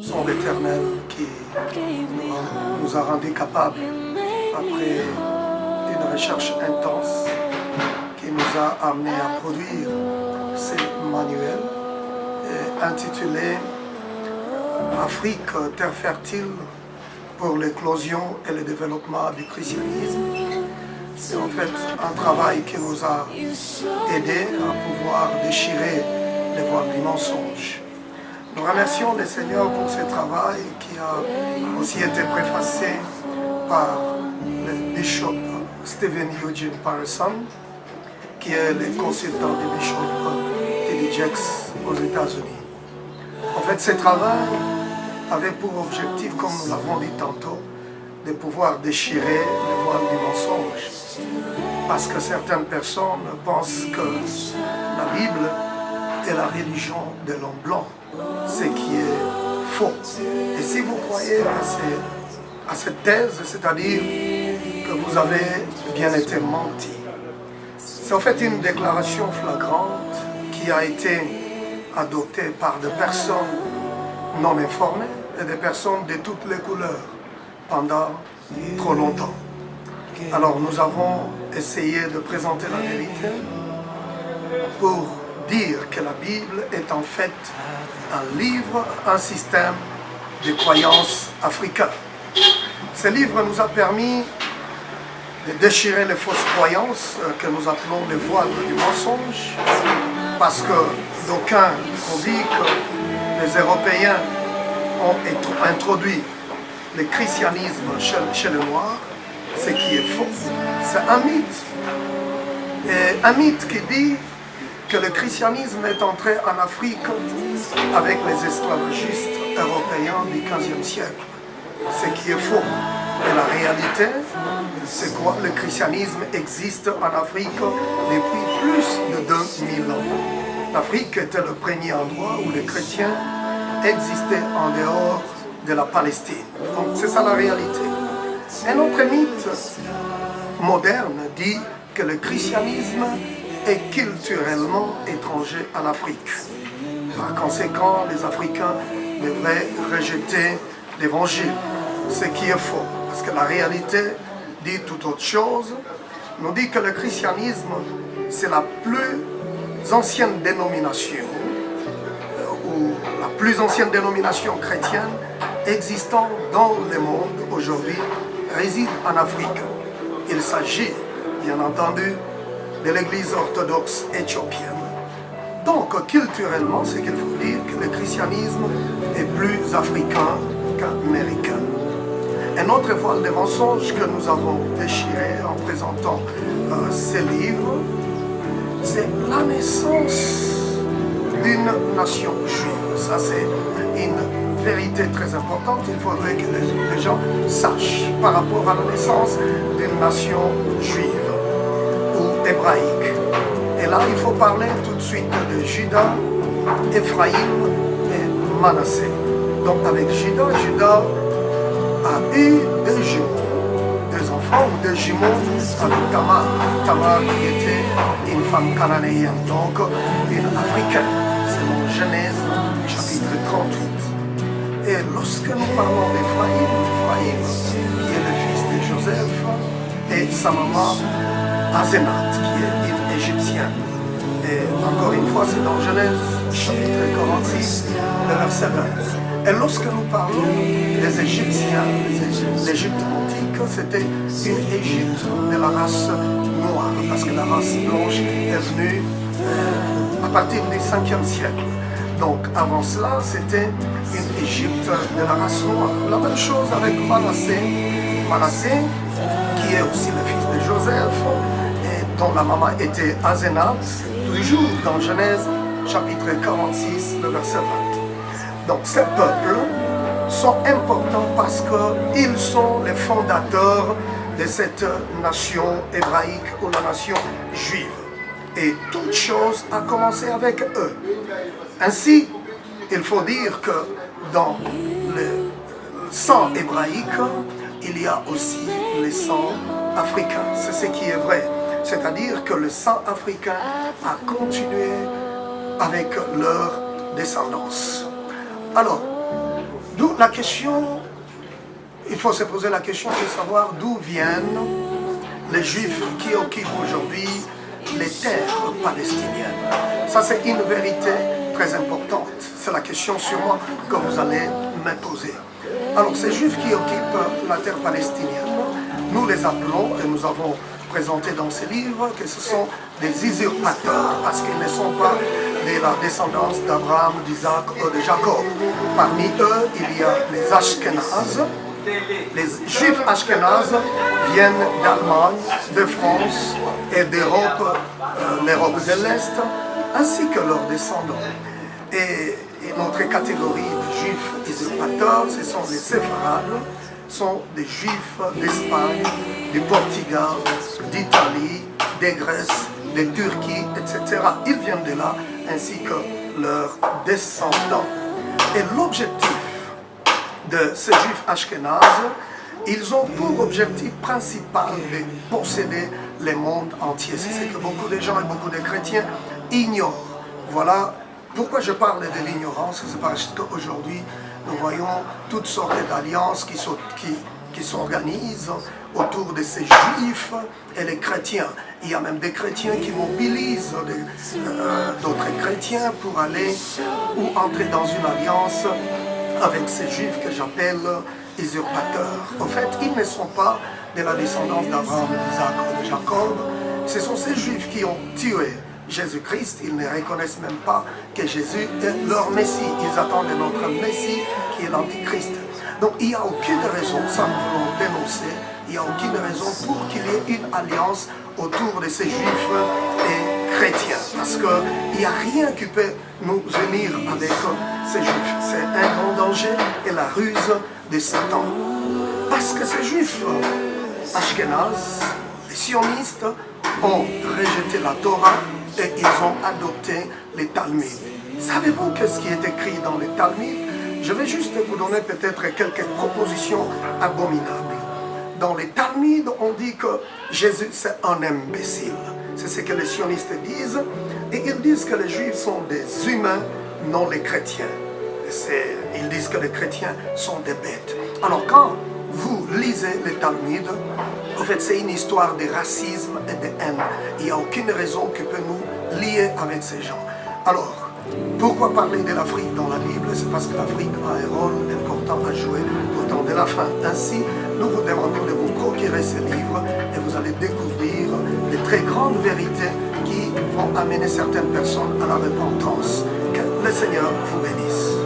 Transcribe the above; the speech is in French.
Son l'Éternel qui nous a rendus capables, après une recherche intense, qui nous a amené à produire ces manuels intitulés Afrique, terre fertile pour l'éclosion et le développement du christianisme. C'est en fait un travail qui nous a aidés à pouvoir déchirer les voiles du mensonge. Nous remercions le Seigneur pour ce travail qui a aussi été préfacé par le bishop Stephen Eugene Parson, qui est le consultant du bishop T.D. Jakes aux États-Unis. En fait, ce travail avait pour objectif, comme nous l'avons dit tantôt, de pouvoir déchirer les voiles du mensonge. Parce que certaines personnes pensent que la Bible est la religion de l'homme blanc, ce qui est faux. Et si vous croyez à cette thèse, c'est-à-dire que vous avez bien été menti. C'est en fait une déclaration flagrante qui a été adoptée par des personnes non informées et des personnes de toutes les couleurs pendant trop longtemps. Alors nous avons essayé de présenter la vérité pour dire que la Bible est en fait un livre, un système de croyances africains. Ce livre nous a permis de déchirer les fausses croyances que nous appelons les voiles du mensonge, parce que d'aucuns ont dit que les Européens ont introduit le christianisme chez les Noirs, ce qui est faux. C'est un mythe. Et un mythe qui dit que le christianisme est entré en Afrique avec les esclavagistes européens du XVe siècle. Ce qui est faux. Et la réalité, c'est quoi? Le christianisme existe en Afrique depuis plus de 2000 ans. L'Afrique était le premier endroit où les chrétiens existaient en dehors de la Palestine. Donc c'est ça la réalité. Un autre mythe moderne dit que le christianisme est culturellement étranger à l'Afrique. Par conséquent, les Africains devraient rejeter l'évangile, ce qui est faux. Parce que la réalité dit tout autre chose. Nous dit que le christianisme, c'est la plus ancienne dénomination, ou la plus ancienne dénomination chrétienne existant dans le monde aujourd'hui, réside en Afrique. Il s'agit, bien entendu, de l'église orthodoxe éthiopienne. Donc, culturellement, c'est qu'il faut dire que le christianisme est plus africain qu'américain. Un autre voile de mensonges que nous avons déchiré en présentant ces livres, c'est la naissance d'une nation juive. Ça, c'est une vérité très importante. Il faudrait que les gens sachent par rapport à la naissance d'une nation juive ou hébraïque. Et là, il faut parler tout de suite de Juda, Ephraïm et Manassé. Donc avec Juda a eu deux jumeaux, deux enfants ou deux jumeaux avec Tamar. Tamar qui était une femme cananéenne, donc une africaine. C'est dans Genèse chapitre 38. Et lorsque nous parlons d'Ephraïm, qui est le fils de Joseph, et sa maman Asenath, qui est une égyptienne. Et encore une fois, c'est dans Genèse chapitre 46, le verset 20. Et lorsque nous parlons des Égyptiens, l'Égypte antique, c'était une Égypte de la race noire, parce que la race blanche est venue à partir du 5e siècle. Donc avant cela, c'était une Égypte de la race noire. La même chose avec Manassé. Manassé, qui est aussi le fils de Joseph, et dont la maman était Asenath, toujours dans Genèse chapitre 46, le verset 20. Donc ces peuples sont importants parce qu'ils sont les fondateurs de cette nation hébraïque ou la nation juive. Et toute chose a commencé avec eux. Ainsi, il faut dire que dans le sang hébraïque, il y a aussi le sang africain. C'est ce qui est vrai. C'est-à-dire que le sang africain a continué avec leur descendance. Alors, D'où la question, il faut se poser la question de savoir d'où viennent les Juifs qui occupent aujourd'hui les terres palestiniennes. Ça, c'est une vérité très importante. C'est la question sûrement que vous allez me poser. Alors, ces Juifs qui occupent la terre palestinienne, nous les appelons, et nous avons présenté dans ces livres, que ce sont des usurpateurs, parce qu'ils ne sont pas de la descendance d'Abraham, d'Isaac ou de Jacob. Parmi eux, il y a les Ashkénazes. Les Juifs Ashkénazes viennent d'Allemagne, de France et d'Europe, l'Europe de l'Est, ainsi que leurs descendants. Et notre catégorie de Juifs usurpateurs, ce sont les séfarades, sont des Juifs d'Espagne, du Portugal, d'Italie, de Grèce, de Turquie, etc. Ils viennent de là, ainsi que leurs descendants. Et l'objectif de ces Juifs ashkénazes, ils ont pour objectif principal de posséder le monde entier. C'est ce que beaucoup de gens et beaucoup de chrétiens ignorent. Voilà pourquoi je parle de l'ignorance, c'est parce qu'aujourd'hui, nous voyons toutes sortes d'alliances qui s'organisent autour de ces Juifs et les chrétiens. Il y a même des chrétiens qui mobilisent d'autres chrétiens pour aller ou entrer dans une alliance avec ces Juifs que j'appelle usurpateurs. En fait, ils ne sont pas de la descendance d'Abraham, d'Isaac ou de Jacob. Ce sont ces Juifs qui ont tué Jésus-Christ. Ils ne reconnaissent même pas que Jésus est leur Messie. Ils attendent notre Messie qui est l'Antichrist. Donc il n'y a aucune raison, ça nous voulons dénoncer, il n'y a aucune raison pour qu'il y ait une alliance autour de ces Juifs et chrétiens. Parce qu'il n'y a rien qui peut nous unir avec ces Juifs. C'est un grand danger et la ruse de Satan. Parce que ces Juifs ashkénazes, les sionistes, ont rejeté la Torah et ils ont adopté les Talmuds. Savez-vous qu'est-ce qui est écrit dans les Talmuds? Je vais juste vous donner peut-être quelques propositions abominables. Dans les Talmuds, on dit que Jésus c'est un imbécile. C'est ce que les sionistes disent. Et ils disent que les Juifs sont des humains, non les chrétiens. Ils disent que les chrétiens sont des bêtes. Alors quand vous lisez les Talmuds, en fait c'est une histoire de racisme et de haine. Il n'y a aucune raison qui peut nous lier avec ces gens. Alors, pourquoi parler de l'Afrique dans la Bible? C'est parce que l'Afrique a un rôle important à jouer au temps de la fin. Ainsi, nous vous demandons de vous procurer ces livres et vous allez découvrir de très grandes vérités qui vont amener certaines personnes à la repentance. Que le Seigneur vous bénisse.